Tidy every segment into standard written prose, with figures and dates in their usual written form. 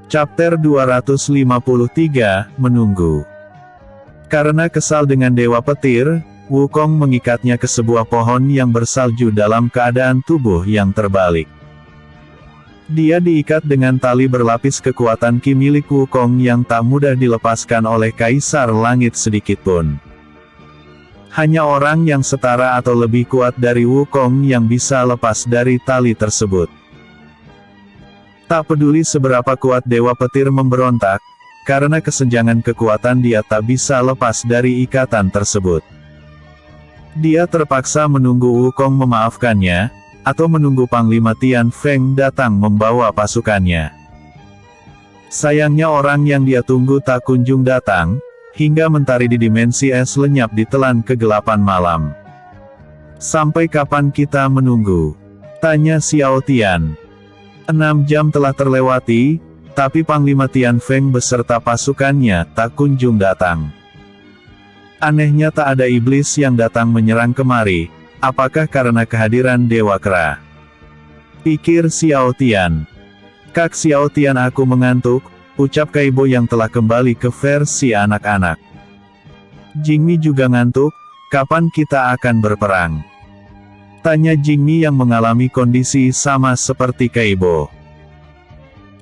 Chapter 253, Menunggu. Karena kesal dengan Dewa Petir, Wukong mengikatnya ke sebuah pohon yang bersalju dalam keadaan tubuh yang terbalik. Dia diikat dengan tali berlapis kekuatan Qi milik Wukong yang tak mudah dilepaskan oleh Kaisar Langit sedikitpun. Hanya orang yang setara atau lebih kuat dari Wukong yang bisa lepas dari tali tersebut. Tak peduli seberapa kuat Dewa Petir memberontak, karena kesenjangan kekuatan dia tak bisa lepas dari ikatan tersebut. Dia terpaksa menunggu Wukong memaafkannya, atau menunggu Panglima Tian Feng datang membawa pasukannya. Sayangnya orang yang dia tunggu tak kunjung datang, hingga mentari di dimensi es lenyap ditelan kegelapan malam. "Sampai kapan kita menunggu?" tanya Xiao Tian. 6 jam telah terlewati, tapi Panglima Tian Feng beserta pasukannya tak kunjung datang. Anehnya tak ada iblis yang datang menyerang kemari, apakah karena kehadiran Dewa Kera? Pikir Xiao Tian. "Kak Xiao Tian, aku mengantuk," ucap Kaibo yang telah kembali ke versi anak-anak. "Jingmi juga ngantuk, kapan kita akan berperang?" tanya Jingmi yang mengalami kondisi sama seperti Kaibo.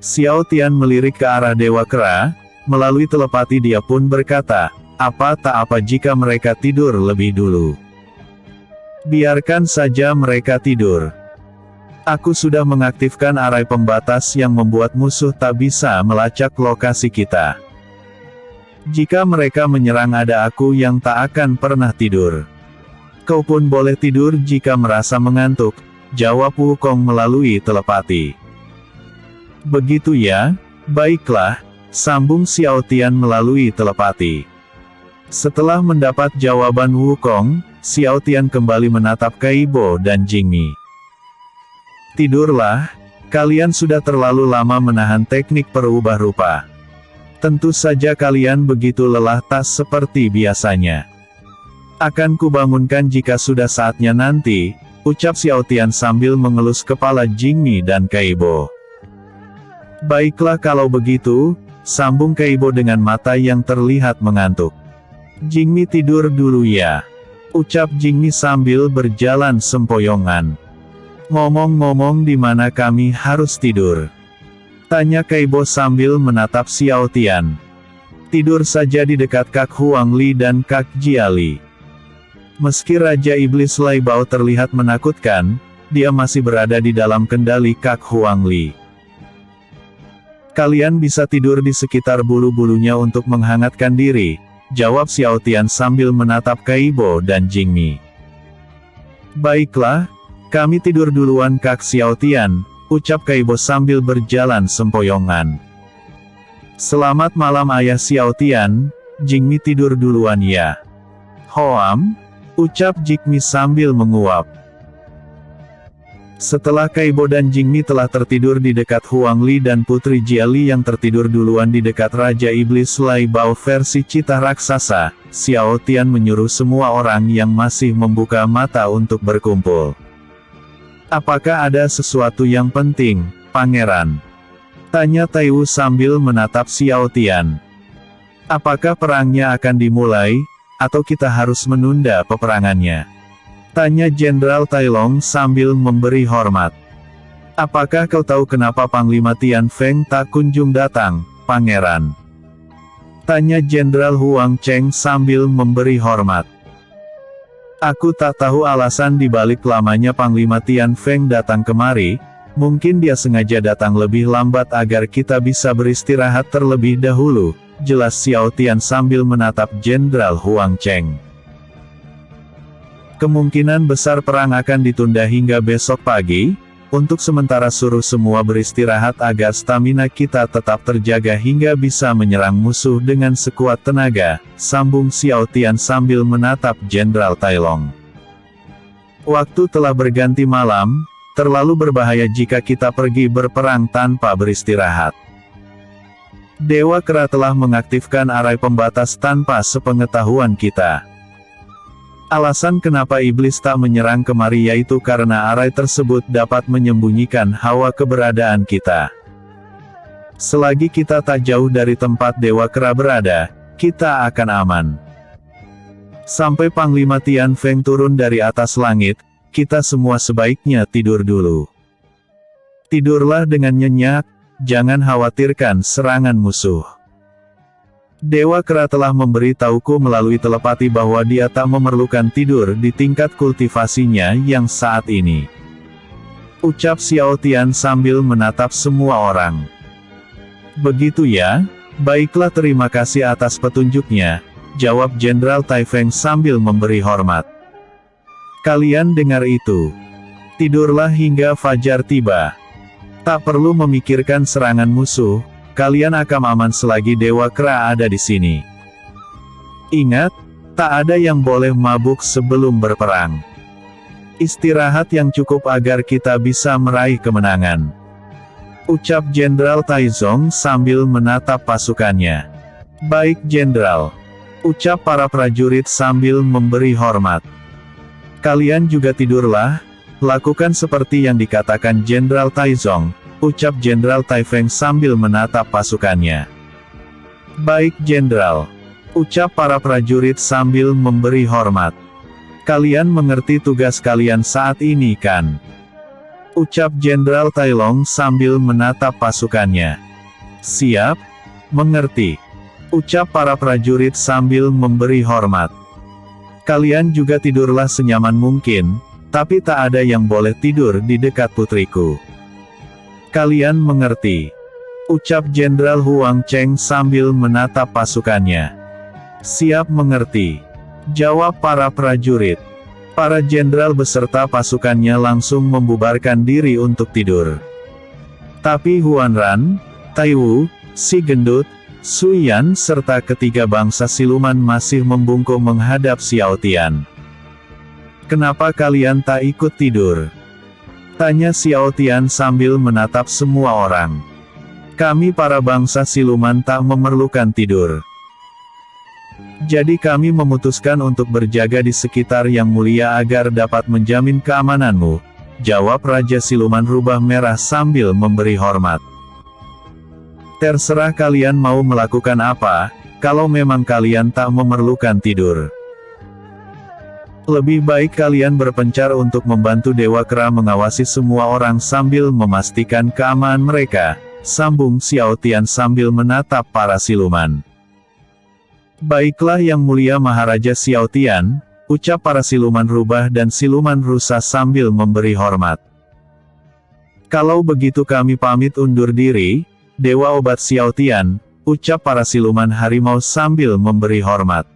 Xiao Tian melirik ke arah Dewa Kera, melalui telepati dia pun berkata, "Apa tak apa jika mereka tidur lebih dulu? Biarkan saja mereka tidur. Aku sudah mengaktifkan arai pembatas yang membuat musuh tak bisa melacak lokasi kita. Jika mereka menyerang ada aku yang tak akan pernah tidur. Kau pun boleh tidur jika merasa mengantuk," jawab Wukong melalui telepati. "Begitu ya, baiklah," sambung Xiao Tian melalui telepati. Setelah mendapat jawaban Wukong, Xiao Tian kembali menatap Kaibo dan Jingmi. "Tidurlah, kalian sudah terlalu lama menahan teknik perubah rupa. Tentu saja kalian begitu lelah tak seperti biasanya. Akan kubangunkan jika sudah saatnya nanti," ucap Xiao Tian sambil mengelus kepala Jingmi dan Kaibo. "Baiklah kalau begitu," sambung Kaibo dengan mata yang terlihat mengantuk. "Jingmi tidur dulu ya," ucap Jingmi sambil berjalan sempoyongan. "Ngomong-ngomong di mana kami harus tidur?" tanya Kaibo sambil menatap Xiao Tian. "Tidur saja di dekat Kak Huang Li dan Kak Jiali." Meski Raja Iblis Lai Bao terlihat menakutkan, dia masih berada di dalam kendali Kak Huang Li. "Kalian bisa tidur di sekitar bulu-bulunya untuk menghangatkan diri," jawab Xiao Tian sambil menatap Kaibo dan Jingmi. "Baiklah, kami tidur duluan Kak Xiao Tian," ucap Kaibo sambil berjalan sempoyongan. "Selamat malam Ayah Xiao Tian, Jingmi tidur duluan ya." "Hoam," ucap Jingmi sambil menguap. Setelah Kaibo dan Jingmi telah tertidur di dekat Huang Li dan Putri Jiali yang tertidur duluan di dekat Raja Iblis Lai Bao versi cita raksasa, Xiao Tian menyuruh semua orang yang masih membuka mata untuk berkumpul. "Apakah ada sesuatu yang penting, Pangeran?" tanya Taiwu sambil menatap Xiao Tian. "Apakah perangnya akan dimulai, atau kita harus menunda peperangannya?" tanya Jenderal Tai Long sambil memberi hormat. "Apakah kau tahu kenapa Panglima Tian Feng tak kunjung datang, Pangeran?" tanya Jenderal Huang Cheng sambil memberi hormat. "Aku tak tahu alasan dibalik lamanya Panglima Tian Feng datang kemari, mungkin dia sengaja datang lebih lambat agar kita bisa beristirahat terlebih dahulu," jelas Xiao Tian sambil menatap Jenderal Huang Cheng. "Kemungkinan besar perang akan ditunda hingga besok pagi, untuk sementara suruh semua beristirahat agar stamina kita tetap terjaga hingga bisa menyerang musuh dengan sekuat tenaga," sambung Xiao Tian sambil menatap Jenderal Tai Long. "Waktu telah berganti malam, terlalu berbahaya jika kita pergi berperang tanpa beristirahat. Dewa Kera telah mengaktifkan arai pembatas tanpa sepengetahuan kita. Alasan kenapa iblis tak menyerang kemari yaitu karena arai tersebut dapat menyembunyikan hawa keberadaan kita. Selagi kita tak jauh dari tempat Dewa Kera berada, kita akan aman. Sampai Panglima Tian Feng turun dari atas langit, kita semua sebaiknya tidur dulu. Tidurlah dengan nyenyak, jangan khawatirkan serangan musuh. Dewa Kera telah memberitahuku melalui telepati bahwa dia tak memerlukan tidur di tingkat kultivasinya yang saat ini. Ucap Xiao Tian sambil menatap semua orang. Begitu ya, baiklah, terima kasih atas petunjuknya, jawab Jenderal Tai Feng sambil memberi hormat. Kalian dengar itu? Tidurlah hingga fajar tiba. Tak perlu memikirkan serangan musuh, kalian akan aman selagi Dewa Kera ada di sini. Ingat, tak ada yang boleh mabuk sebelum berperang. Istirahat yang cukup agar kita bisa meraih kemenangan. Ucap Jenderal Taizong sambil menatap pasukannya. Baik Jenderal. Ucap para prajurit sambil memberi hormat. Kalian juga tidurlah, lakukan seperti yang dikatakan Jenderal Taizong, ucap Jenderal Tai Feng sambil menatap pasukannya. Baik Jenderal. Ucap para prajurit sambil memberi hormat. Kalian mengerti tugas kalian saat ini kan? Ucap Jenderal Tai Long sambil menatap pasukannya. Siap, mengerti. Ucap para prajurit sambil memberi hormat. Kalian juga tidurlah senyaman mungkin, tapi tak ada yang boleh tidur di dekat putriku. Kalian mengerti? Ucap Jenderal Huang Cheng sambil menatap pasukannya. Siap, mengerti. Jawab para prajurit. Para jenderal beserta pasukannya langsung membubarkan diri untuk tidur. Tapi Huan Ran, Tai Wu, Si Gendut, Sui Yan serta ketiga bangsa siluman masih membungkuk menghadap Xiao Tian. Kenapa kalian tak ikut tidur? Tanya Xiao Tian sambil menatap semua orang. Kami para bangsa siluman tak memerlukan tidur. Jadi kami memutuskan untuk berjaga di sekitar yang mulia agar dapat menjamin keamananmu, jawab Raja Siluman Rubah Merah sambil memberi hormat. Terserah kalian mau melakukan apa, kalau memang kalian tak memerlukan tidur. Lebih baik kalian berpencar untuk membantu Dewa Kera mengawasi semua orang sambil memastikan keamanan mereka, sambung Xiao Tian sambil menatap para siluman. Baiklah Yang Mulia Maharaja Xiao Tian, ucap para siluman rubah dan siluman rusa sambil memberi hormat. Kalau begitu kami pamit undur diri, Dewa Obat Xiao Tian, ucap para siluman harimau sambil memberi hormat.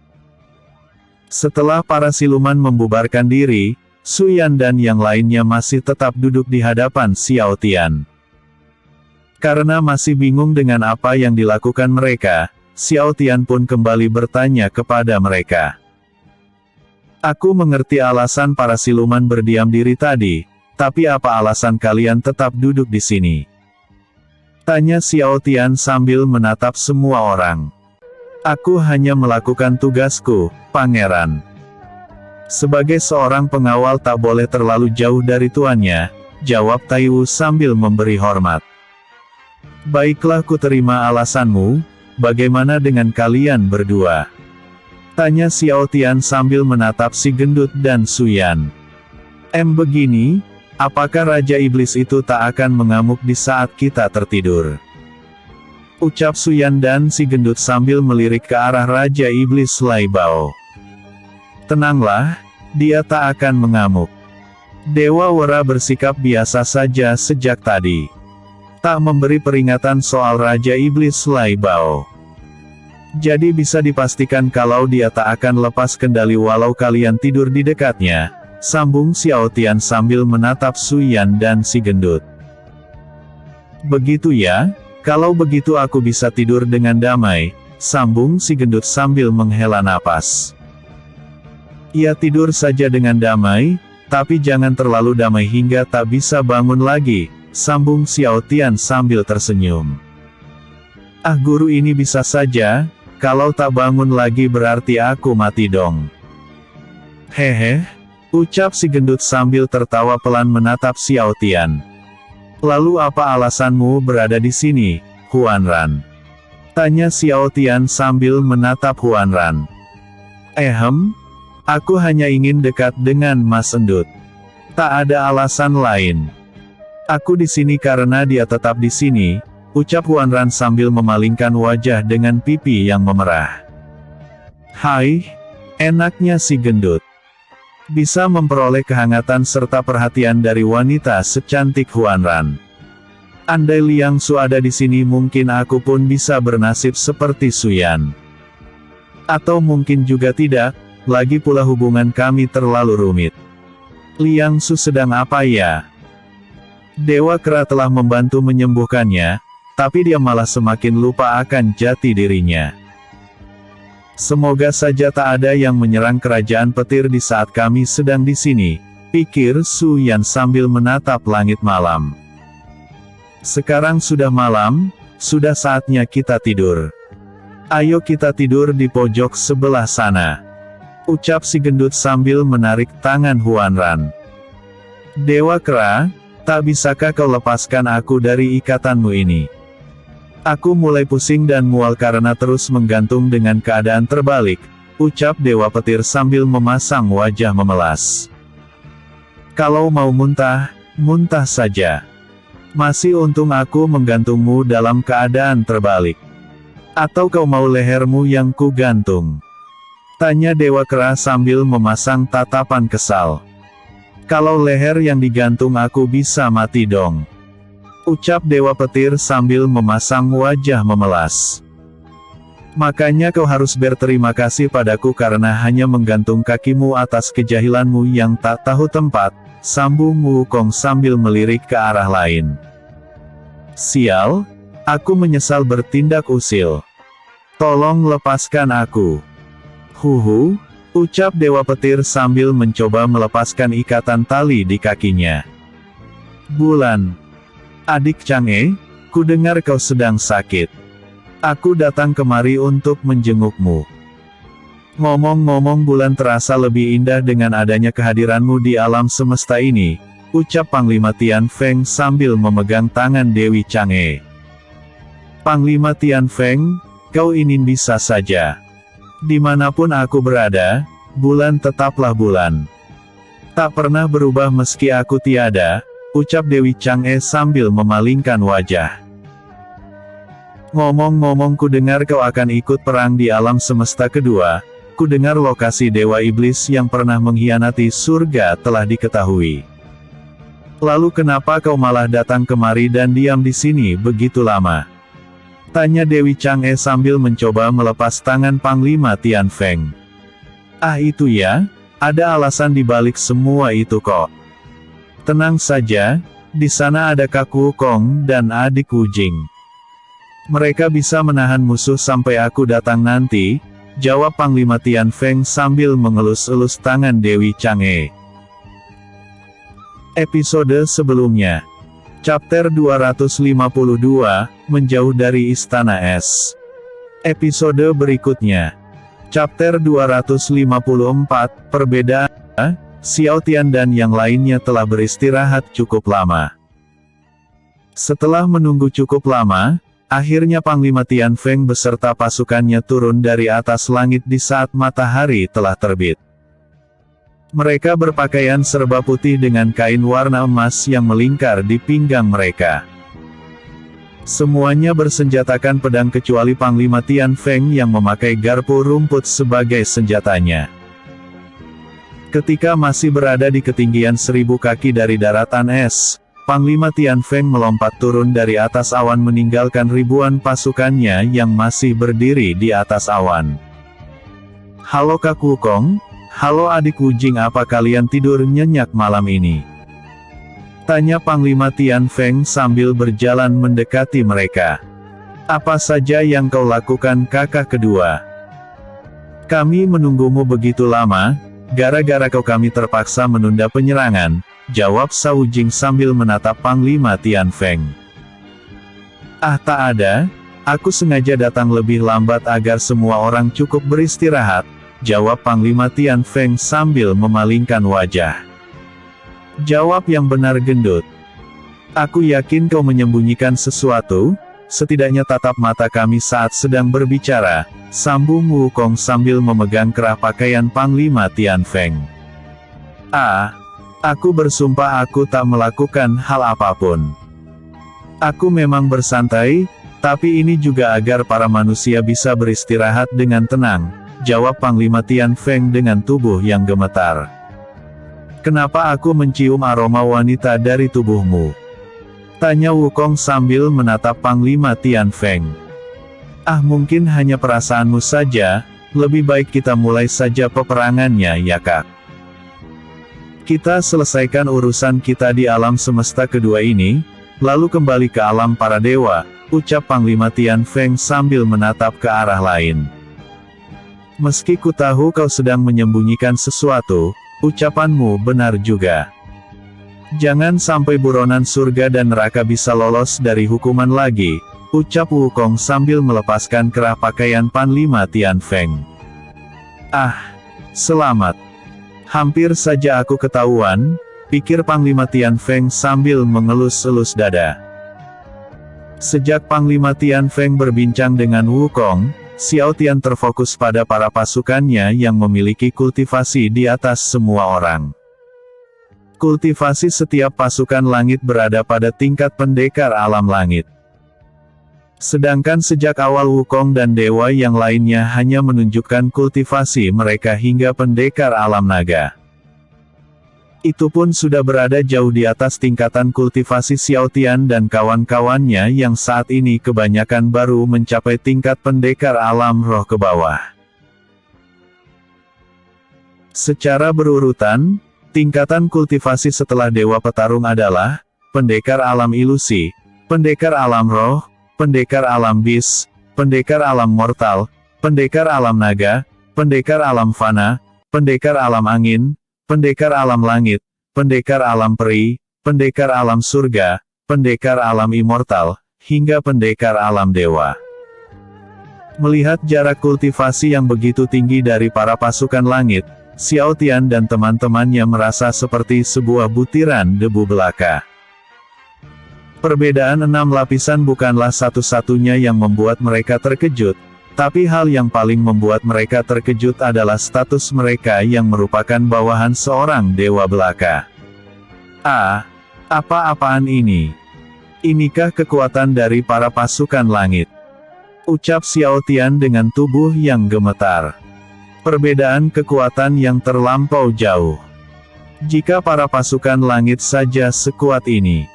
Setelah para siluman membubarkan diri, Suyan dan yang lainnya masih tetap duduk di hadapan Xiao Tian. Karena masih bingung dengan apa yang dilakukan mereka, Xiao Tian pun kembali bertanya kepada mereka. Aku mengerti alasan para siluman berdiam diri tadi, tapi apa alasan kalian tetap duduk di sini? Tanya Xiao Tian sambil menatap semua orang. Aku hanya melakukan tugasku, Pangeran. Sebagai seorang pengawal tak boleh terlalu jauh dari tuannya, jawab Tai Wu sambil memberi hormat. Baiklah, ku terima alasanmu. Bagaimana dengan kalian berdua? Tanya Xiao Tian sambil menatap Si Gendut dan Suyan. Begini, apakah Raja Iblis itu tak akan mengamuk di saat kita tertidur? Ucap Suyan dan Si Gendut sambil melirik ke arah Raja Iblis Lai Bao. Tenanglah, dia tak akan mengamuk. Dewa Wera bersikap biasa saja sejak tadi. Tak memberi peringatan soal Raja Iblis Lai Bao. Jadi bisa dipastikan kalau dia tak akan lepas kendali walau kalian tidur di dekatnya, sambung Xiao Tian sambil menatap Suyan dan Si Gendut. Begitu ya, kalau begitu aku bisa tidur dengan damai, sambung Si Gendut sambil menghela napas. Ia tidur saja dengan damai, tapi jangan terlalu damai hingga tak bisa bangun lagi, sambung Xiao Tian sambil tersenyum. Ah, guru ini bisa saja, kalau tak bangun lagi berarti aku mati dong. Hehe, ucap Si Gendut sambil tertawa pelan menatap Xiao Tian. Lalu apa alasanmu berada di sini, Huan Ran? Tanya Xiao Tian sambil menatap Huan Ran. Aku hanya ingin dekat dengan Mas Endut. Tak ada alasan lain. Aku di sini karena dia tetap di sini, ucap Huan Ran sambil memalingkan wajah dengan pipi yang memerah. Hai, enaknya si gendut. Bisa memperoleh kehangatan serta perhatian dari wanita secantik Huan Ran. Andai Liang Su ada di sini mungkin aku pun bisa bernasib seperti Suyan. Atau mungkin juga tidak, lagi pula hubungan kami terlalu rumit. Liang Su sedang apa ya? Dewa Kera telah membantu menyembuhkannya, tapi dia malah semakin lupa akan jati dirinya. Semoga saja tak ada yang menyerang kerajaan petir di saat kami sedang di sini, pikir Su Yan sambil menatap langit malam. Sekarang sudah malam, sudah saatnya kita tidur. Ayo kita tidur di pojok sebelah sana, ucap si gendut sambil menarik tangan Huan Ran. Dewa Kera, tak bisakah kau lepaskan aku dari ikatanmu ini? Aku mulai pusing dan mual karena terus menggantung dengan keadaan terbalik, ucap Dewa Petir sambil memasang wajah memelas. Kalau mau muntah, muntah saja. Masih untung aku menggantungmu dalam keadaan terbalik. Atau kau mau lehermu yang kugantung? Tanya Dewa Kera sambil memasang tatapan kesal. Kalau leher yang digantung aku bisa mati dong, ucap Dewa Petir sambil memasang wajah memelas. Makanya kau harus berterima kasih padaku karena hanya menggantung kakimu atas kejahilanmu yang tak tahu tempat, sambung Wukong sambil melirik ke arah lain. Sial, aku menyesal bertindak usil. Tolong lepaskan aku. Huhu, ucap Dewa Petir sambil mencoba melepaskan ikatan tali di kakinya. Bulan. Adik Chang'e, ku dengar kau sedang sakit. Aku datang kemari untuk menjengukmu. Ngomong-ngomong Bulan terasa lebih indah dengan adanya kehadiranmu di alam semesta ini, ucap Panglima Tian Feng sambil memegang tangan Dewi Chang'e. Panglima Tian Feng, kau ini bisa saja. Dimanapun aku berada, Bulan tetaplah Bulan. Tak pernah berubah meski aku tiada, ucap Dewi Chang'e sambil memalingkan wajah. Ngomong-ngomong ku dengar kau akan ikut perang di alam semesta kedua, ku dengar lokasi Dewa Iblis yang pernah mengkhianati surga telah diketahui. Lalu kenapa kau malah datang kemari dan diam di sini begitu lama? Tanya Dewi Chang'e sambil mencoba melepas tangan Panglima Tian Feng. Ah itu ya, ada alasan di balik semua itu kok. Tenang saja, di sana ada Kak Wukong dan adik Wu Jing. Mereka bisa menahan musuh sampai aku datang nanti, jawab Panglima Tian Feng sambil mengelus-elus tangan Dewi Chang'e. Episode sebelumnya. Chapter 252, Menjauh dari Istana Es. Episode berikutnya. Chapter 254, Perbedaan. Xiao Tian dan yang lainnya telah beristirahat cukup lama. Setelah menunggu cukup lama, akhirnya Panglima Tian Feng beserta pasukannya turun dari atas langit di saat matahari telah terbit. Mereka berpakaian serba putih dengan kain warna emas yang melingkar di pinggang mereka. Semuanya bersenjatakan pedang kecuali Panglima Tian Feng yang memakai garpu rumput sebagai senjatanya. Ketika masih berada di ketinggian 1000 kaki dari daratan es, Panglima Tian Feng melompat turun dari atas awan meninggalkan ribuan pasukannya yang masih berdiri di atas awan. Halo Kak Wukong. Halo adik Wu Jing, apa kalian tidur nyenyak malam ini? Tanya Panglima Tian Feng sambil berjalan mendekati mereka. Apa saja yang kau lakukan kakak kedua? Kami menunggumu begitu lama, gara-gara kami terpaksa menunda penyerangan, jawab Wu Jing sambil menatap Panglima Tian Feng. Ah tak ada, aku sengaja datang lebih lambat agar semua orang cukup beristirahat, jawab Panglima Tian Feng sambil memalingkan wajah. Jawab yang benar gendut. Aku yakin kau menyembunyikan sesuatu, setidaknya tatap mata kami saat sedang berbicara, sambung Wukong sambil memegang kerah pakaian Panglima Tianfeng. Aku bersumpah aku tak melakukan hal apapun. Aku memang bersantai, tapi ini juga agar para manusia bisa beristirahat dengan tenang, jawab Panglima Tianfeng dengan tubuh yang gemetar. Kenapa aku mencium aroma wanita dari tubuhmu? Tanya Wukong sambil menatap Panglima Tianfeng. Mungkin hanya perasaanmu saja, lebih baik kita mulai saja peperangannya ya Kak. Kita selesaikan urusan kita di alam semesta kedua ini, lalu kembali ke alam para dewa, ucap Panglima Tianfeng sambil menatap ke arah lain. Meski ku tahu kau sedang menyembunyikan sesuatu, ucapanmu benar juga. Jangan sampai buronan surga dan neraka bisa lolos dari hukuman lagi, ucap Wukong sambil melepaskan kerah pakaian Panglima Tianfeng. Selamat. Hampir saja aku ketahuan, pikir Panglima Tianfeng sambil mengelus-elus dada. Sejak Panglima Tianfeng berbincang dengan Wukong, Xiao Tian terfokus pada para pasukannya yang memiliki kultivasi di atas semua orang. Kultivasi setiap pasukan langit berada pada tingkat pendekar alam langit. Sedangkan sejak awal Wukong dan dewa yang lainnya hanya menunjukkan kultivasi mereka hingga pendekar alam naga. Itu pun sudah berada jauh di atas tingkatan kultivasi Xiao Tian dan kawan-kawannya yang saat ini kebanyakan baru mencapai tingkat pendekar alam roh ke bawah. Secara berurutan, tingkatan kultivasi setelah dewa petarung adalah, pendekar alam ilusi, pendekar alam roh, pendekar alam bis, pendekar alam mortal, pendekar alam naga, pendekar alam fana, pendekar alam angin, pendekar alam langit, pendekar alam peri, pendekar alam surga, pendekar alam immortal, hingga pendekar alam dewa. Melihat jarak kultivasi yang begitu tinggi dari para pasukan langit, Xiao Tian dan teman-temannya merasa seperti sebuah butiran debu belaka. Perbedaan 6 lapisan bukanlah satu-satunya yang membuat mereka terkejut, tapi hal yang paling membuat mereka terkejut adalah status mereka yang merupakan bawahan seorang dewa belaka. Apa-apaan ini? Inikah kekuatan dari para pasukan langit? Ucap Xiao Tian dengan tubuh yang gemetar. Perbedaan kekuatan yang terlampau jauh. Jika para pasukan langit saja sekuat ini,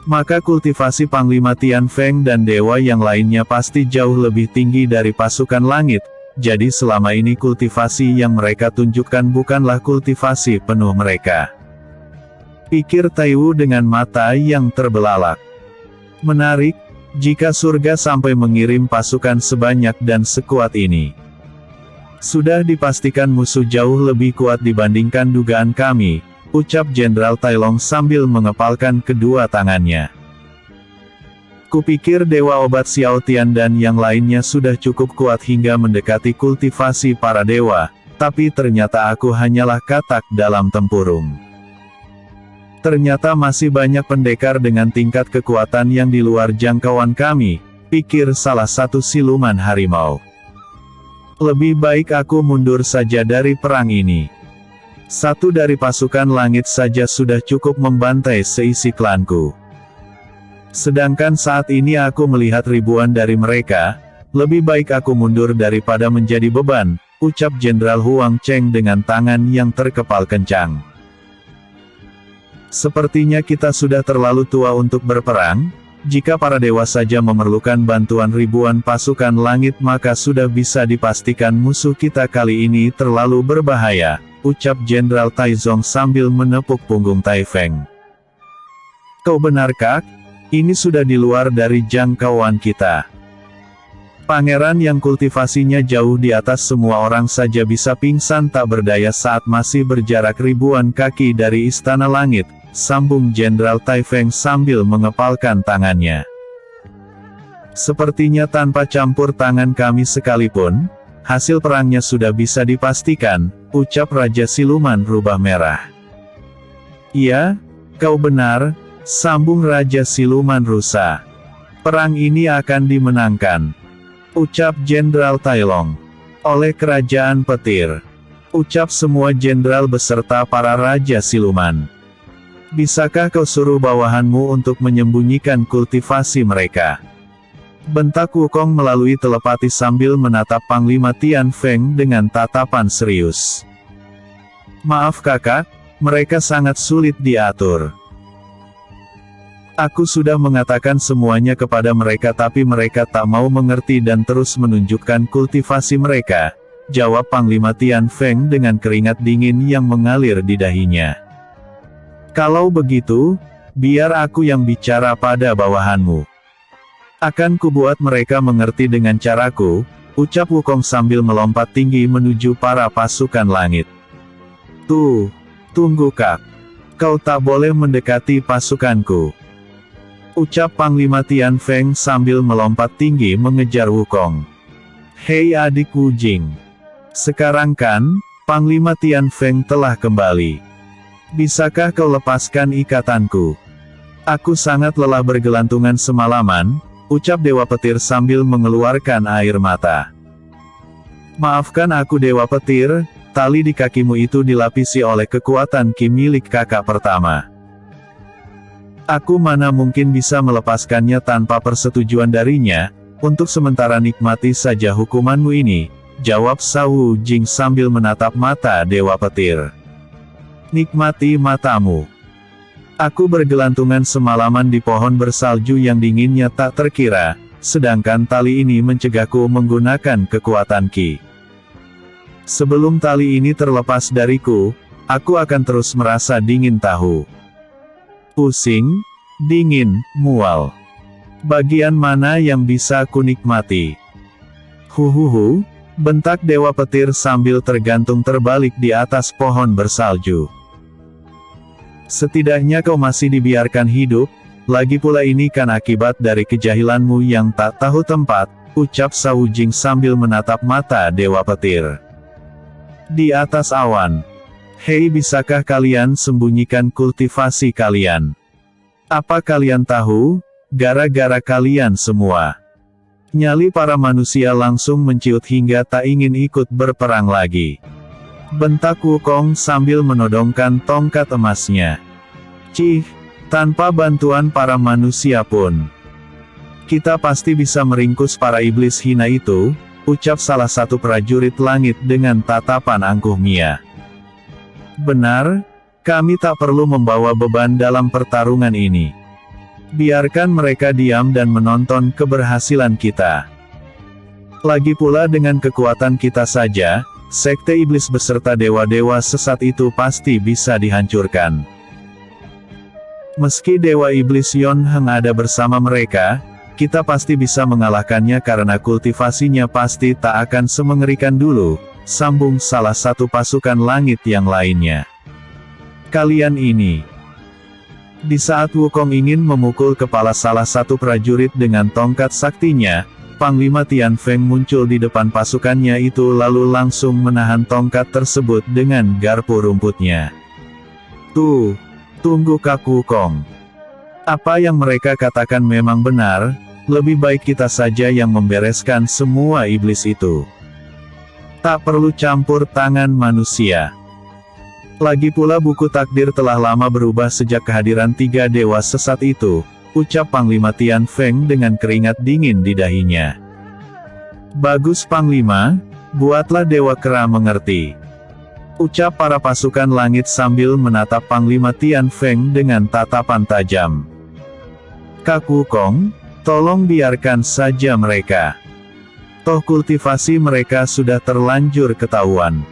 maka kultivasi Panglima Tianfeng dan dewa yang lainnya pasti jauh lebih tinggi dari pasukan langit, jadi selama ini kultivasi yang mereka tunjukkan bukanlah kultivasi penuh mereka. Pikir Taiwu dengan mata yang terbelalak. Menarik, jika surga sampai mengirim pasukan sebanyak dan sekuat ini. Sudah dipastikan musuh jauh lebih kuat dibandingkan dugaan kami, ucap Jenderal Tai Long sambil mengepalkan kedua tangannya. Kupikir Dewa Obat Xiao Tian dan yang lainnya sudah cukup kuat hingga mendekati kultivasi para dewa, tapi ternyata aku hanyalah katak dalam tempurung. Ternyata masih banyak pendekar dengan tingkat kekuatan yang di luar jangkauan kami, pikir salah satu siluman harimau. Lebih baik aku mundur saja dari perang ini. Satu dari pasukan langit saja sudah cukup membantai seisi klanku. Sedangkan saat ini aku melihat ribuan dari mereka, lebih baik aku mundur daripada menjadi beban, ucap Jenderal Huang Cheng dengan tangan yang terkepal kencang. Sepertinya kita sudah terlalu tua untuk berperang. Jika para dewa saja memerlukan bantuan ribuan pasukan langit maka sudah bisa dipastikan musuh kita kali ini terlalu berbahaya, ucap Jenderal Taizong sambil menepuk punggung Taifeng. Kau benar Kak? Ini sudah di luar dari jangkauan kita. Pangeran yang kultivasinya jauh di atas semua orang saja bisa pingsan tak berdaya saat masih berjarak ribuan kaki dari Istana Langit, sambung Jenderal Taifeng sambil mengepalkan tangannya. Sepertinya tanpa campur tangan kami sekalipun, hasil perangnya sudah bisa dipastikan, ucap Raja Siluman Rubah Merah. Iya, kau benar, sambung Raja Siluman Rusa. Perang ini akan dimenangkan, ucap Jenderal Tailong, oleh Kerajaan Petir. Ucap semua jenderal beserta para raja siluman. Bisakah kau suruh bawahanmu untuk menyembunyikan kultivasi mereka? Bentak Wukong melalui telepati sambil menatap Panglima Tian Feng dengan tatapan serius. Maaf kakak, mereka sangat sulit diatur. Aku sudah mengatakan semuanya kepada mereka tapi mereka tak mau mengerti dan terus menunjukkan kultivasi mereka, jawab Panglima Tian Feng dengan keringat dingin yang mengalir di dahinya. Kalau begitu, biar aku yang bicara pada bawahanmu. Akan kubuat mereka mengerti dengan caraku, ucap Wukong sambil melompat tinggi menuju para pasukan langit. Tunggu kak. Kau tak boleh mendekati pasukanku, ucap Panglima Tian Feng sambil melompat tinggi mengejar Wukong. Hei adik Wu Jing. Sekarang kan, Panglima Tian Feng telah kembali. Bisakah kau lepaskan ikatanku? Aku sangat lelah bergelantungan semalaman, ucap Dewa Petir sambil mengeluarkan air mata. Maafkan aku Dewa Petir, tali di kakimu itu dilapisi oleh kekuatan ki milik kakak pertama. Aku mana mungkin bisa melepaskannya tanpa persetujuan darinya, untuk sementara nikmati saja hukumanmu ini, jawab Wu Jing sambil menatap mata Dewa Petir. Nikmati matamu. Aku bergelantungan semalaman di pohon bersalju yang dinginnya tak terkira, sedangkan tali ini mencegahku menggunakan kekuatan ki. Sebelum tali ini terlepas dariku, aku akan terus merasa dingin tahu. Pusing, dingin, mual. Bagian mana yang bisa ku nikmati? Huhuhu, bentak Dewa Petir sambil tergantung terbalik di atas pohon bersalju. Setidaknya kau masih dibiarkan hidup, lagi pula ini kan akibat dari kejahilanmu yang tak tahu tempat, ucap Wu Jing sambil menatap mata Dewa Petir. Di atas awan. Hei, bisakah kalian sembunyikan kultivasi kalian? Apa kalian tahu? Gara-gara kalian semua, nyali para manusia langsung menciut hingga tak ingin ikut berperang lagi. Bentak Wukong sambil menodongkan tongkat emasnya. Cih, tanpa bantuan para manusia pun, kita pasti bisa meringkus para iblis hina itu, ucap salah satu prajurit langit dengan tatapan angkuh Mia. Benar, kami tak perlu membawa beban dalam pertarungan ini. Biarkan mereka diam dan menonton keberhasilan kita. Lagi pula dengan kekuatan kita saja, sekte iblis beserta dewa-dewa sesat itu pasti bisa dihancurkan. Meski Dewa Iblis Yon Heng ada bersama mereka, kita pasti bisa mengalahkannya karena kultivasinya pasti tak akan semengerikan dulu, sambung salah satu pasukan langit yang lainnya. Kalian ini. Di saat Wukong ingin memukul kepala salah satu prajurit dengan tongkat saktinya, Panglima Tian Feng muncul di depan pasukannya itu lalu langsung menahan tongkat tersebut dengan garpu rumputnya. Tunggu Kak Wukong. Apa yang mereka katakan memang benar, lebih baik kita saja yang membereskan semua iblis itu. Tak perlu campur tangan manusia. Lagi pula buku takdir telah lama berubah sejak kehadiran tiga dewa sesat itu, ucap Panglima Tian Feng dengan keringat dingin di dahinya. Bagus Panglima, buatlah Dewa Kera mengerti, ucap para pasukan langit sambil menatap Panglima Tian Feng dengan tatapan tajam. Kak Wukong, tolong biarkan saja mereka. Toh kultivasi mereka sudah terlanjur ketahuan.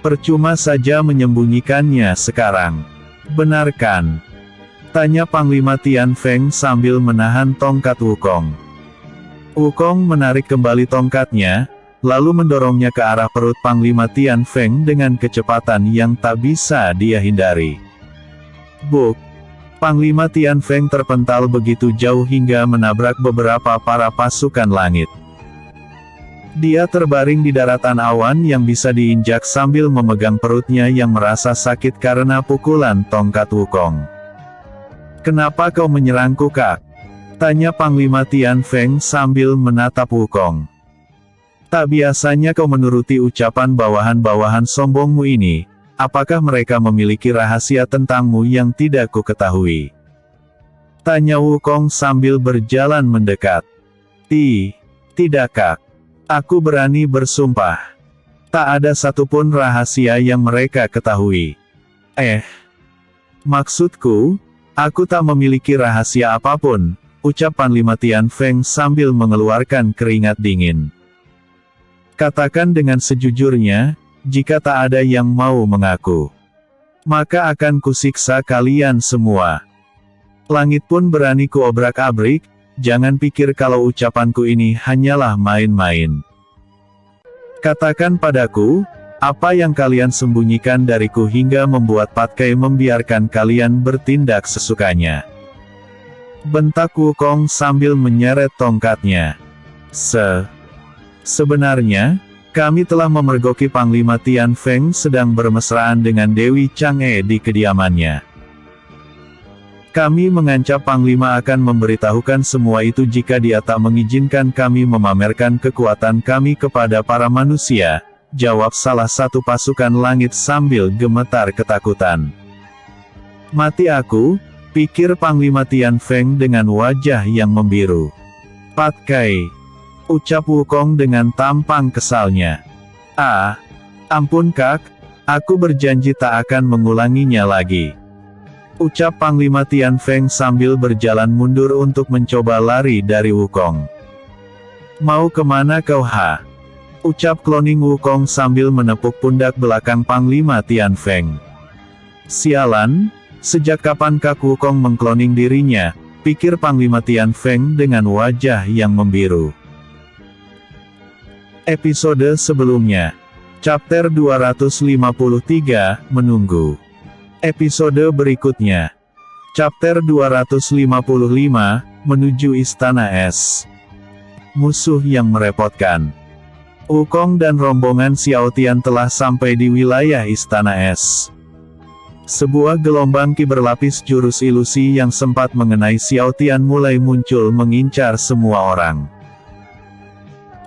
Percuma saja menyembunyikannya sekarang. Benar kan? Tanya Panglima Tian Feng sambil menahan tongkat Wukong. Wukong menarik kembali tongkatnya, lalu mendorongnya ke arah perut Panglima Tian Feng dengan kecepatan yang tak bisa dia hindari. Buk! Panglima Tian Feng terpental begitu jauh hingga menabrak beberapa para pasukan langit. Dia terbaring di daratan awan yang bisa diinjak sambil memegang perutnya yang merasa sakit karena pukulan tongkat Wukong. Kenapa kau menyerangku Kak? Tanya Panglima Tian Feng sambil menatap Wukong. Tak biasanya kau menuruti ucapan bawahan-bawahan sombongmu ini. Apakah mereka memiliki rahasia tentangmu yang tidak ku ketahui? Tanya Wukong sambil berjalan mendekat. Tidak Kak. Aku berani bersumpah. Tak ada satupun rahasia yang mereka ketahui. Maksudku, aku tak memiliki rahasia apapun, ucap Panglima Tian Feng sambil mengeluarkan keringat dingin. Katakan dengan sejujurnya, jika tak ada yang mau mengaku, maka akan kusiksa kalian semua. Langit pun berani kuobrak-abrik, jangan pikir kalau ucapanku ini hanyalah main-main. Katakan padaku, apa yang kalian sembunyikan dariku hingga membuat Patkai membiarkan kalian bertindak sesukanya. Bentak Wukong sambil menyeret tongkatnya. Sebenarnya, kami telah memergoki Panglima Tian Feng sedang bermesraan dengan Dewi Chang'e di kediamannya. Kami mengancam Panglima akan memberitahukan semua itu jika dia tak mengizinkan kami memamerkan kekuatan kami kepada para manusia, jawab salah satu pasukan langit sambil gemetar ketakutan. Mati aku, pikir Panglima Tian Feng dengan wajah yang membiru. Patkai, ucap Wukong dengan tampang kesalnya. Ampun Kak, aku berjanji tak akan mengulanginya lagi. Ucap Panglima Tian Feng sambil berjalan mundur untuk mencoba lari dari Wukong. Mau kemana kau Ucap cloning Wukong sambil menepuk pundak belakang Panglima Tian Feng. Sialan, sejak kapan Kak Wukong mengkloning dirinya, pikir Panglima Tian Feng dengan wajah yang membiru. Episode sebelumnya. Chapter 253, Menunggu. Episode berikutnya. Chapter 255, Menuju Istana Es. Musuh yang merepotkan. Wukong dan rombongan Xiao Tian telah sampai di wilayah Istana Es. Sebuah gelombang ki berlapis jurus ilusi yang sempat mengenai Xiao Tian mulai muncul mengincar semua orang.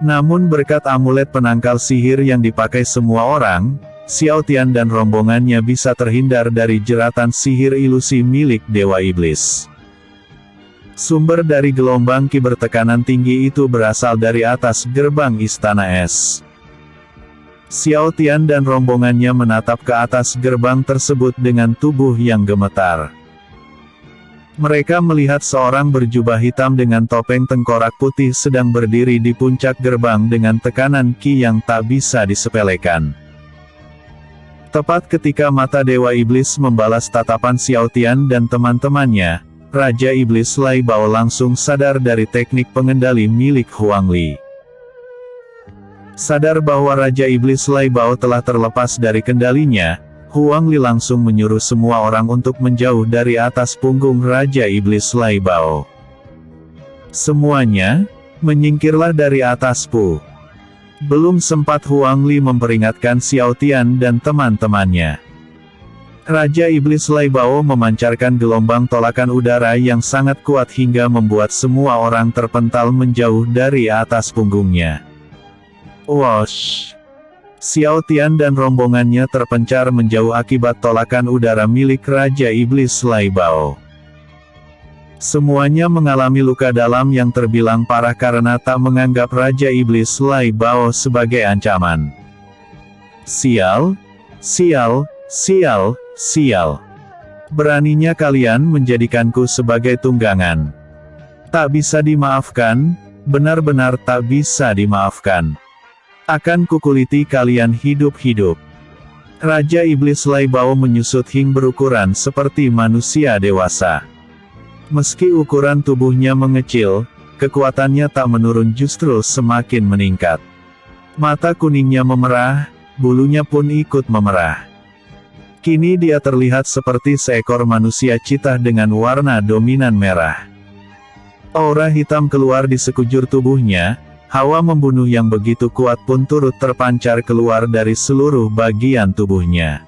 Namun berkat amulet penangkal sihir yang dipakai semua orang, Xiao Tian dan rombongannya bisa terhindar dari jeratan sihir ilusi milik Dewa Iblis. Sumber dari gelombang ki bertekanan tinggi itu berasal dari atas gerbang Istana Es. Xiao Tian dan rombongannya menatap ke atas gerbang tersebut dengan tubuh yang gemetar. Mereka melihat seorang berjubah hitam dengan topeng tengkorak putih sedang berdiri di puncak gerbang dengan tekanan ki yang tak bisa disepelekan. Tepat ketika mata Dewa Iblis membalas tatapan Xiao Tian dan teman-temannya, Raja Iblis Lai Bao langsung sadar dari teknik pengendali milik Huang Li. Sadar bahwa Raja Iblis Lai Bao telah terlepas dari kendalinya, Huang Li langsung menyuruh semua orang untuk menjauh dari atas punggung Raja Iblis Lai Bao. Semuanya, menyingkirlah dari atasku. Belum sempat Huang Li memperingatkan Xiao Tian dan teman-temannya. Raja Iblis Lai Bao memancarkan gelombang tolakan udara yang sangat kuat hingga membuat semua orang terpental menjauh dari atas punggungnya. Wosh! Xiao Tian dan rombongannya terpencar menjauh akibat tolakan udara milik Raja Iblis Lai Bao. Semuanya mengalami luka dalam yang terbilang parah karena tak menganggap Raja Iblis Lai Bao sebagai ancaman. Sial! Sial! Sial! Sial! Beraninya kalian menjadikanku sebagai tunggangan. Tak bisa dimaafkan, benar-benar tak bisa dimaafkan. Akan kukuliti kalian hidup-hidup. Raja Iblis Lai Bao menyusut hing berukuran seperti manusia dewasa. Meski ukuran tubuhnya mengecil, kekuatannya tak menurun justru semakin meningkat. Mata kuningnya memerah, bulunya pun ikut memerah. Kini dia terlihat seperti seekor manusia citah dengan warna dominan merah. Aura hitam keluar di sekujur tubuhnya, hawa membunuh yang begitu kuat pun turut terpancar keluar dari seluruh bagian tubuhnya.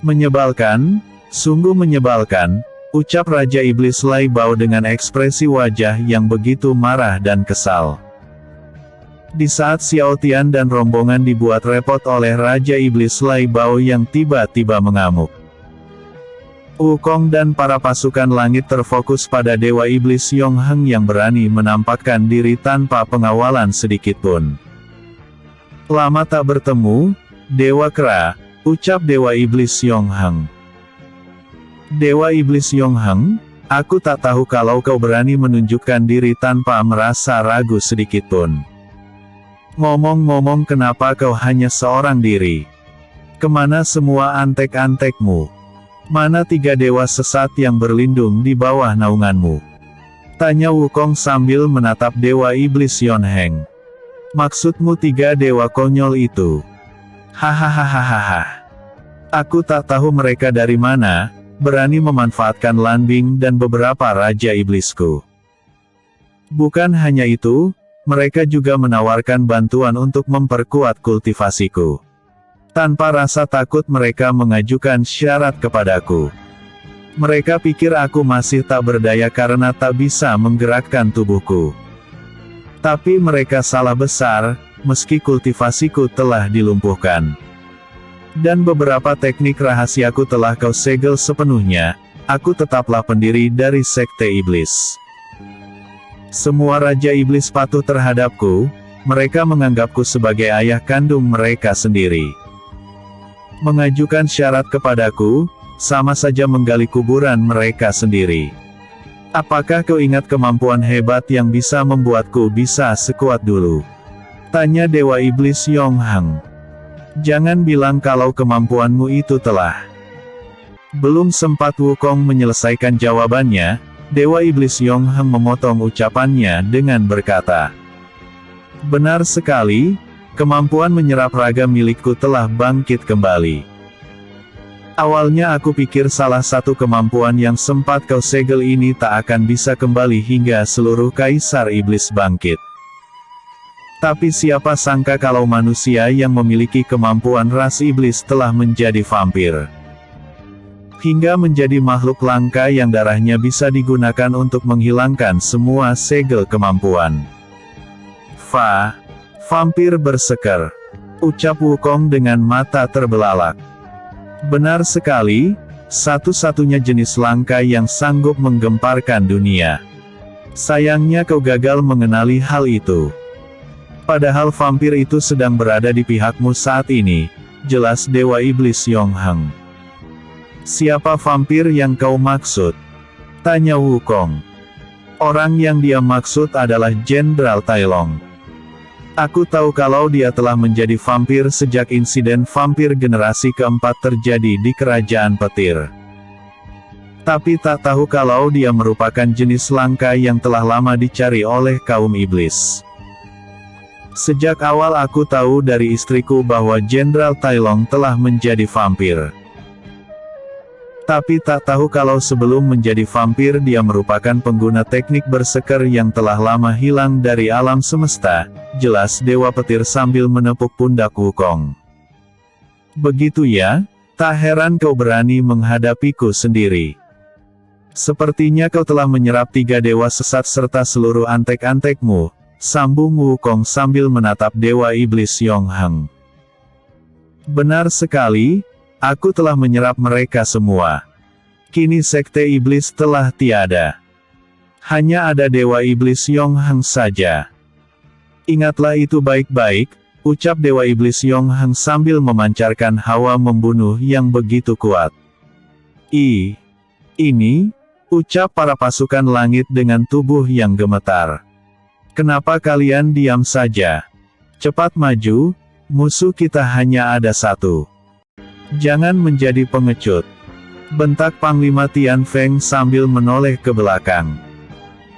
Menyebalkan, sungguh menyebalkan. ucap Raja Iblis Lai Bao dengan ekspresi wajah yang begitu marah dan kesal. Di saat Xiao Tian dan rombongan dibuat repot oleh Raja Iblis Lai Bao yang tiba-tiba mengamuk, Wukong dan para pasukan langit terfokus pada Dewa Iblis Yong Heng yang berani menampakkan diri tanpa pengawalan sedikitpun. Lama tak bertemu, Dewa Kera, ucap Dewa Iblis Yong Heng. Dewa Iblis Yong Heng, aku tak tahu kalau kau berani menunjukkan diri tanpa merasa ragu sedikitpun. Ngomong-ngomong, kenapa kau hanya seorang diri? Kemana semua antek-antekmu? Mana 3 dewa sesat yang berlindung di bawah naunganmu? Tanya Wukong sambil menatap Dewa Iblis Yong Heng. Maksudmu 3 dewa konyol itu? Hahaha. Aku tak tahu mereka dari mana, berani memanfaatkan Lan Bing dan beberapa Raja Iblisku. Bukan hanya itu, mereka juga menawarkan bantuan untuk memperkuat kultivasiku. Tanpa rasa takut mereka mengajukan syarat kepadaku. Mereka pikir aku masih tak berdaya karena tak bisa menggerakkan tubuhku. Tapi mereka salah besar, meski kultivasiku telah dilumpuhkan. Dan beberapa teknik rahasiaku telah kau segel sepenuhnya, aku tetaplah pendiri dari Sekte Iblis. Semua Raja Iblis patuh terhadapku, mereka menganggapku sebagai ayah kandung mereka sendiri. Mengajukan syarat kepadaku, sama saja menggali kuburan mereka sendiri. Apakah kau ingat kemampuan hebat yang bisa membuatku bisa sekuat dulu? Tanya Dewa Iblis Yong Heng. Jangan bilang kalau kemampuanmu itu telah. Belum sempat Wukong menyelesaikan jawabannya, Dewa Iblis Yong Heng memotong ucapannya dengan berkata, benar sekali. Kemampuan menyerap raga milikku telah bangkit kembali. Awalnya aku pikir salah satu kemampuan yang sempat kau segel ini tak akan bisa kembali hingga seluruh Kaisar Iblis bangkit. Tapi siapa sangka kalau manusia yang memiliki kemampuan ras iblis telah menjadi vampir. Hingga menjadi makhluk langka yang darahnya bisa digunakan untuk menghilangkan semua segel kemampuan. Vampir berseker, ucap Wukong dengan mata terbelalak. Benar sekali, satu-satunya jenis langka yang sanggup menggemparkan dunia. Sayangnya kau gagal mengenali hal itu. Padahal vampir itu sedang berada di pihakmu saat ini, jelas Dewa Iblis Yong Heng. Siapa vampir yang kau maksud? Tanya Wukong. Orang yang dia maksud adalah Jenderal Tai Long. Aku tahu kalau dia telah menjadi vampir sejak insiden vampir generasi keempat terjadi di Kerajaan Petir. Tapi tak tahu kalau dia merupakan jenis langka yang telah lama dicari oleh kaum iblis. Sejak awal aku tahu dari istriku bahwa Jenderal Tai Long telah menjadi vampir. Tapi tak tahu kalau sebelum menjadi vampir dia merupakan pengguna teknik berseker yang telah lama hilang dari alam semesta, jelas Dewa Petir sambil menepuk pundak Wukong. Begitu ya, tak heran kau berani menghadapiku sendiri. Sepertinya kau telah menyerap 3 dewa sesat serta seluruh antek-antekmu, sambung Wukong sambil menatap Dewa Iblis Yong Heng. Benar sekali. Aku telah menyerap mereka semua. Kini Sekte Iblis telah tiada. Hanya ada Dewa Iblis Yong Heng saja. Ingatlah itu baik-baik, ucap Dewa Iblis Yong Heng sambil memancarkan hawa membunuh yang begitu kuat. Ini, ucap para pasukan langit dengan tubuh yang gemetar. Kenapa kalian diam saja? Cepat maju, musuh kita hanya ada satu. Jangan menjadi pengecut. Bentak Panglima Tian Feng sambil menoleh ke belakang.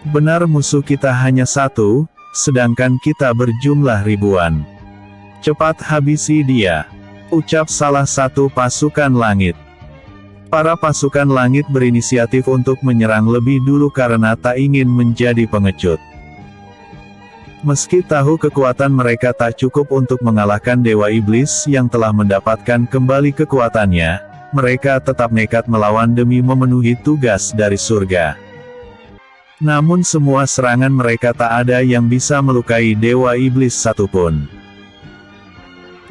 Benar musuh kita hanya satu, sedangkan kita berjumlah ribuan. Cepat habisi dia, ucap salah satu pasukan langit. Para pasukan langit berinisiatif untuk menyerang lebih dulu karena tak ingin menjadi pengecut. Meski tahu kekuatan mereka tak cukup untuk mengalahkan Dewa Iblis yang telah mendapatkan kembali kekuatannya, mereka tetap nekat melawan demi memenuhi tugas dari surga. Namun semua serangan mereka tak ada yang bisa melukai Dewa Iblis satupun.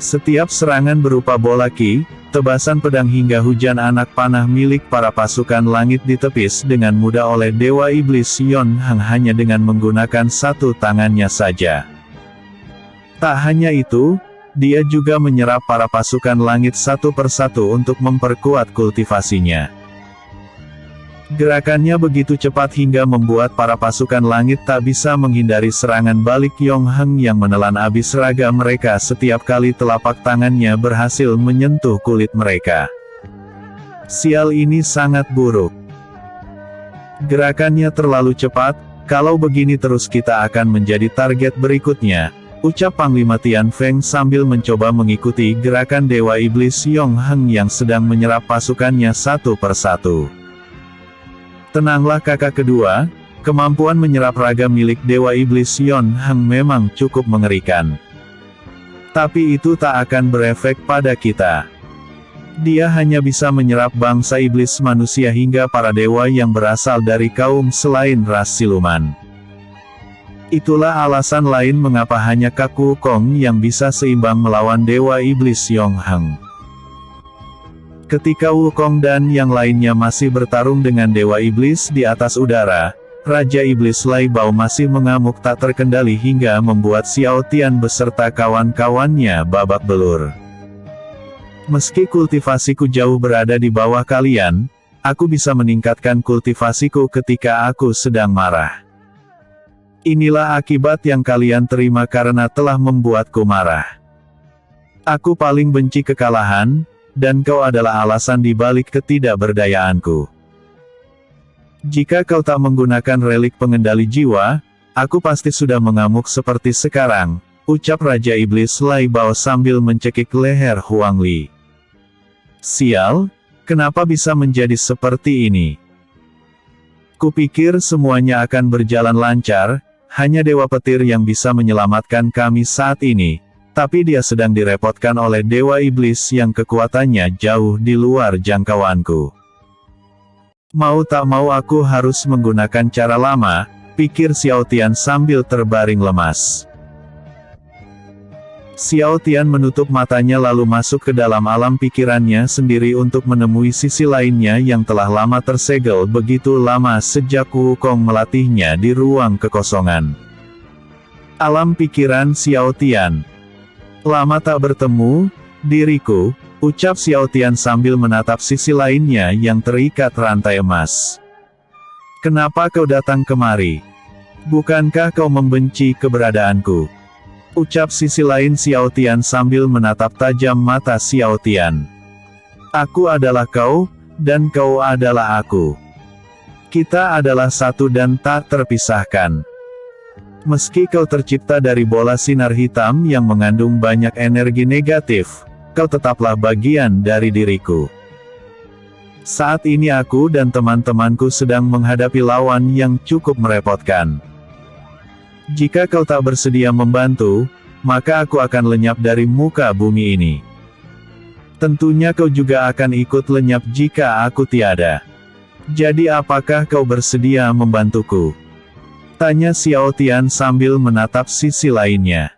Setiap serangan berupa bola ki, tebasan pedang hingga hujan anak panah milik para pasukan langit ditepis dengan mudah oleh Dewa Iblis Yon Hang hanya dengan menggunakan satu tangannya saja. Tak hanya itu, dia juga menyerap para pasukan langit satu persatu untuk memperkuat kultivasinya. Gerakannya begitu cepat hingga membuat para pasukan langit tak bisa menghindari serangan balik Yong Heng yang menelan abis raga mereka setiap kali telapak tangannya berhasil menyentuh kulit mereka. Sial, ini sangat buruk. Gerakannya terlalu cepat, kalau begini terus kita akan menjadi target berikutnya, ucap Panglima Tian Feng sambil mencoba mengikuti gerakan Dewa Iblis Yong Heng yang sedang menyerap pasukannya satu persatu. Tenanglah kakak kedua, kemampuan menyerap raga milik Dewa Iblis Yon Heng memang cukup mengerikan. Tapi itu tak akan berefek pada kita. Dia hanya bisa menyerap bangsa iblis manusia hingga para dewa yang berasal dari kaum selain ras siluman. Itulah alasan lain mengapa hanya Kak Wukong yang bisa seimbang melawan Dewa Iblis Yong Heng. Ketika Wukong dan yang lainnya masih bertarung dengan Dewa Iblis di atas udara, Raja Iblis Lai Bao masih mengamuk tak terkendali hingga membuat Xiao Tian beserta kawan-kawannya babak belur. Meski kultivasiku jauh berada di bawah kalian, aku bisa meningkatkan kultivasiku ketika aku sedang marah. Inilah akibat yang kalian terima karena telah membuatku marah. Aku paling benci kekalahan, dan kau adalah alasan di balik ketidakberdayaanku. Jika kau tak menggunakan relik pengendali jiwa, aku pasti sudah mengamuk seperti sekarang, ucap Raja Iblis Lai Bao sambil mencekik leher Huang Li. Sial, kenapa bisa menjadi seperti ini? Kupikir semuanya akan berjalan lancar, hanya Dewa Petir yang bisa menyelamatkan kami saat ini. Tapi dia sedang direpotkan oleh Dewa Iblis yang kekuatannya jauh di luar jangkauanku. Mau tak mau aku harus menggunakan cara lama, pikir Xiao Tian sambil terbaring lemas. Xiao Tian menutup matanya lalu masuk ke dalam alam pikirannya sendiri untuk menemui sisi lainnya yang telah lama tersegel begitu lama sejak Wukong melatihnya di ruang kekosongan. Alam pikiran Xiao Tian. Lama tak bertemu, diriku, ucap Xiao Tian sambil menatap sisi lainnya yang terikat rantai emas. Kenapa kau datang kemari? Bukankah kau membenci keberadaanku? Ucap sisi lain Xiao Tian sambil menatap tajam mata Xiao Tian. Aku adalah kau, dan kau adalah aku. Kita adalah satu dan tak terpisahkan. Meski kau tercipta dari bola sinar hitam yang mengandung banyak energi negatif, kau tetaplah bagian dari diriku. Saat ini aku dan teman-temanku sedang menghadapi lawan yang cukup merepotkan. Jika kau tak bersedia membantu, maka aku akan lenyap dari muka bumi ini. Tentunya kau juga akan ikut lenyap jika aku tiada. Jadi apakah kau bersedia membantuku? Tanya Xiao Tian sambil menatap sisi lainnya.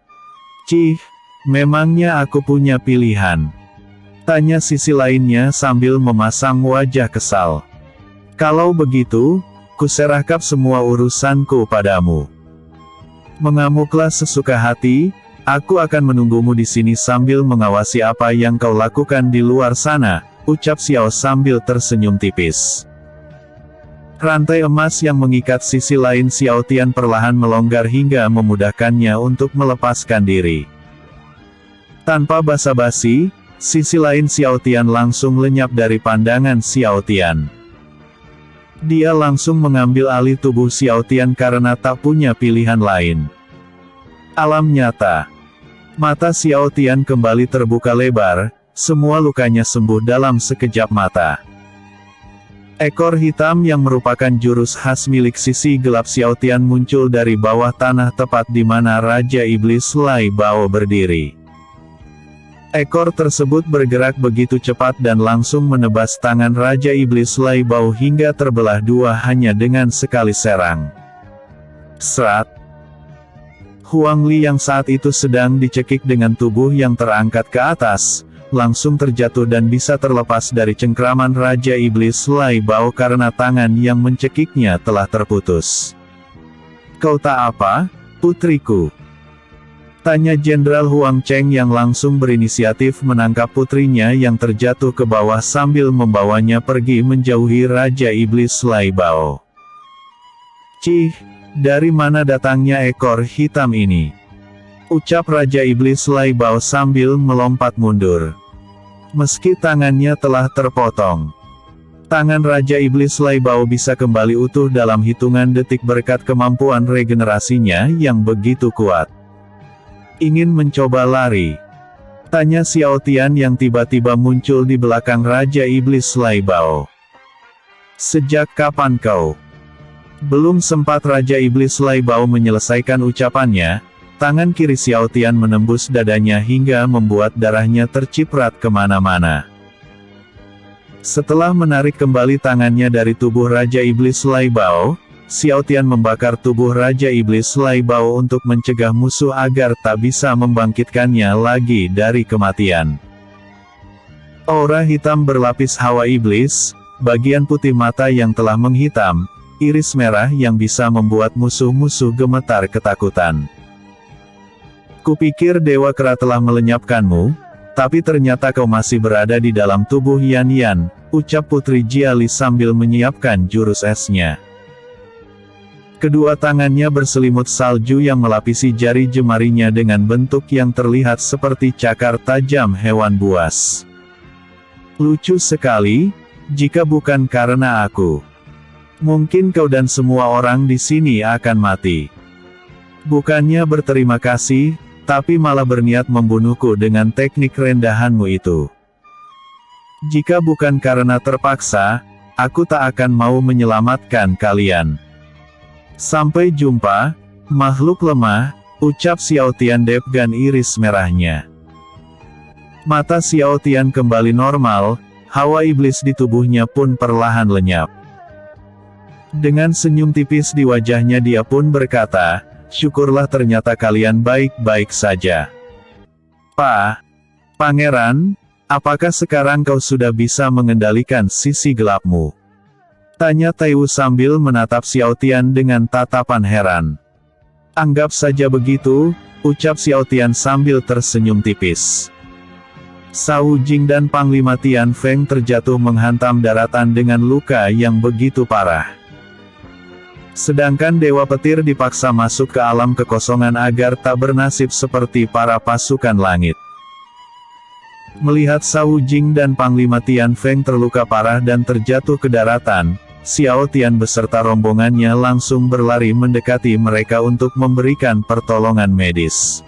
Cih, memangnya aku punya pilihan? Tanya sisi lainnya sambil memasang wajah kesal. Kalau begitu, kuserahkan semua urusanku padamu. Mengamuklah sesuka hati, aku akan menunggumu di sini sambil mengawasi apa yang kau lakukan di luar sana, ucap Xiao sambil tersenyum tipis. Rantai emas yang mengikat sisi lain Xiao Tian perlahan melonggar hingga memudahkannya untuk melepaskan diri. Tanpa basa-basi, sisi lain Xiao Tian langsung lenyap dari pandangan Xiao Tian. Dia langsung mengambil alih tubuh Xiao Tian karena tak punya pilihan lain. Alam nyata. Mata Xiao Tian kembali terbuka lebar, semua lukanya sembuh dalam sekejap mata. Ekor hitam yang merupakan jurus khas milik sisi gelap Xiao Tian muncul dari bawah tanah tepat di mana Raja Iblis Lai Bao berdiri. Ekor tersebut bergerak begitu cepat dan langsung menebas tangan Raja Iblis Lai Bao hingga terbelah dua hanya dengan sekali serang. Serat. Huang Li yang saat itu sedang dicekik dengan tubuh yang terangkat ke atas, langsung terjatuh dan bisa terlepas dari cengkraman Raja Iblis Lai Bao karena tangan yang mencekiknya telah terputus. "Kau tak apa, putriku?" tanya Jenderal Huang Cheng yang langsung berinisiatif menangkap putrinya yang terjatuh ke bawah sambil membawanya pergi menjauhi Raja Iblis Lai Bao. "Cih, dari mana datangnya ekor hitam ini?" ucap Raja Iblis Lai Bao sambil melompat mundur. Meski tangannya telah terpotong, tangan Raja Iblis Lai Bao bisa kembali utuh dalam hitungan detik berkat kemampuan regenerasinya yang begitu kuat. "Ingin mencoba lari?" tanya Xiao Tian yang tiba-tiba muncul di belakang Raja Iblis Lai Bao. "Sejak kapan kau?" Belum sempat Raja Iblis Lai Bao menyelesaikan ucapannya, tangan kiri Xiao Tian menembus dadanya hingga membuat darahnya terciprat kemana-mana. Setelah menarik kembali tangannya dari tubuh Raja Iblis Lai Bao, Xiao Tian membakar tubuh Raja Iblis Lai Bao untuk mencegah musuh agar tak bisa membangkitkannya lagi dari kematian. Aura hitam berlapis hawa iblis, bagian putih mata yang telah menghitam, iris merah yang bisa membuat musuh-musuh gemetar ketakutan. "Kupikir Dewa Kera telah melenyapkanmu, tapi ternyata kau masih berada di dalam tubuh Yan Yan," ucap Putri Jiali sambil menyiapkan jurus esnya. Kedua tangannya berselimut salju yang melapisi jari jemarinya dengan bentuk yang terlihat seperti cakar tajam hewan buas. "Lucu sekali, jika bukan karena aku. Mungkin kau dan semua orang di sini akan mati." Bukannya berterima kasih, tapi malah berniat membunuhku dengan teknik rendahanmu itu. "Jika bukan karena terpaksa, aku tak akan mau menyelamatkan kalian. Sampai jumpa, makhluk lemah," ucap Xiao Tian dengan iris merahnya. Mata Xiao Tian kembali normal, hawa iblis di tubuhnya pun perlahan lenyap. Dengan senyum tipis di wajahnya dia pun berkata, "Syukurlah ternyata kalian baik-baik saja." Pangeran, apakah sekarang kau sudah bisa mengendalikan sisi gelapmu?" tanya Taiwu sambil menatap Xiao Tian dengan tatapan heran. "Anggap saja begitu," ucap Xiao Tian sambil tersenyum tipis. Cao Jing dan Panglima Tian Feng terjatuh menghantam daratan dengan luka yang begitu parah. Sedangkan Dewa Petir dipaksa masuk ke alam kekosongan agar tak bernasib seperti para pasukan langit. Melihat Cao Jing dan Panglima Tian Feng terluka parah dan terjatuh ke daratan, Xiao Tian beserta rombongannya langsung berlari mendekati mereka untuk memberikan pertolongan medis.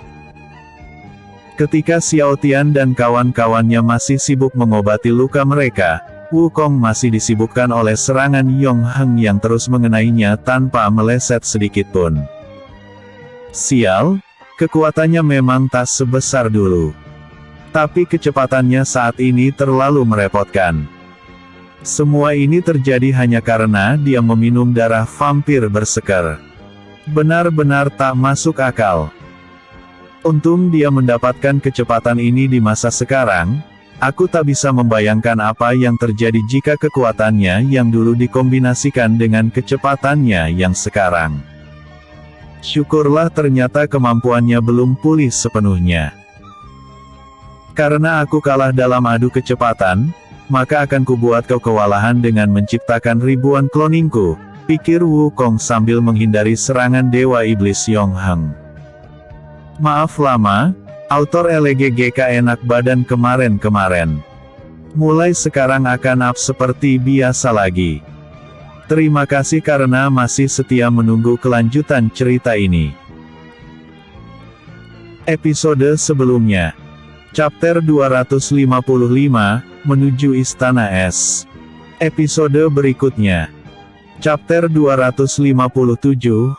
Ketika Xiao Tian dan kawan-kawannya masih sibuk mengobati luka mereka, Wukong masih disibukkan oleh serangan Yong Heng yang terus mengenainya tanpa meleset sedikitpun. Sial, kekuatannya memang tak sebesar dulu. Tapi kecepatannya saat ini terlalu merepotkan. Semua ini terjadi hanya karena dia meminum darah vampir berseker. Benar-benar tak masuk akal. Untung dia mendapatkan kecepatan ini di masa sekarang. Aku tak bisa membayangkan apa yang terjadi jika kekuatannya yang dulu dikombinasikan dengan kecepatannya yang sekarang. Syukurlah ternyata kemampuannya belum pulih sepenuhnya. Karena aku kalah dalam adu kecepatan, maka akan kubuat kau kewalahan dengan menciptakan ribuan kloningku, pikir Wukong sambil menghindari serangan Dewa Iblis Yong Heng. Maaf lama, autor LGGK enak badan kemarin-kemarin. Mulai sekarang akan up seperti biasa lagi. Terima kasih karena masih setia menunggu kelanjutan cerita ini. Episode sebelumnya. Chapter 255, Menuju Istana Es. Episode berikutnya. Chapter 257,